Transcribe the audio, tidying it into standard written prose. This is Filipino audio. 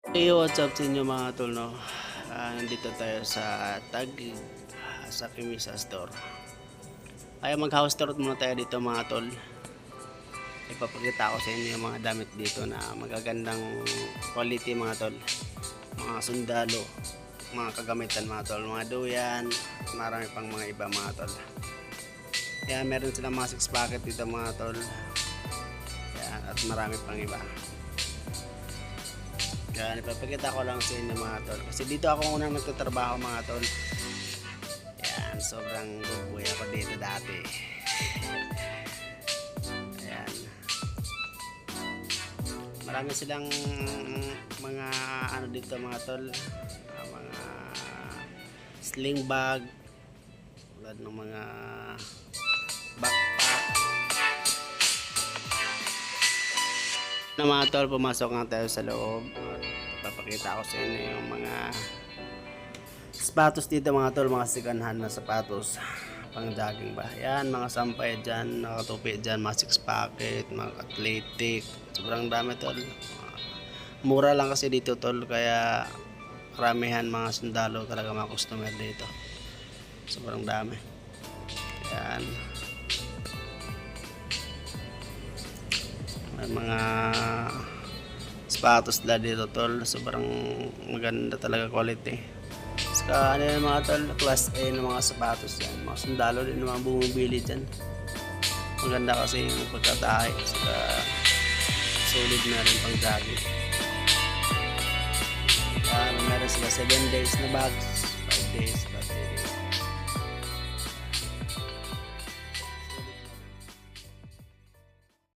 Hey, what's up sa inyo mga tol, no? Nandito tayo sa Taguig, sa Kimisa Store. Kaya mag-house tour muna tayo dito mga tol. Ipapakita ko sa inyo yung mga damit dito na magagandang quality mga tol. Mga sundalo, mga kagamitan mga tol, mga duyan, marami pang mga iba mga tol. Kaya meron silang mga 6 packet dito mga tol. Yan, at marami pang iba. Yan, ipapakita ko lang sa inyo mga tol. Kasi dito ako unang nagtatrabaho mga tol. Yan, sobrang bubuhay ako dito dati. Ayan. Marami silang mga ano dito mga tol. Mga sling bag. Tulad ng mga backpack. Na mga tol, pumasok nga tayo sa loob. Papakita ko sa inyo yung mga sapatos dito mga tol, mga sikanhan na sapatos pang jogging ba. Yan, mga sampay dyan, nakatupi dyan, mga 6 packet, mga athletic. Sobrang dami tol. Mura lang kasi dito tol, kaya karamihan mga sundalo talaga mga customer dito. Sobrang dami. Yan. May mga sapatos na dito tol, sobrang maganda talaga quality. Saka ano yung mga tol, class A ng mga sapatos yan, mga sundalo din mga bumibili dyan. Maganda kasi yung pagkatahi, saka solid na rin pang jogging. Meron sila 7 days na bags, 5 days,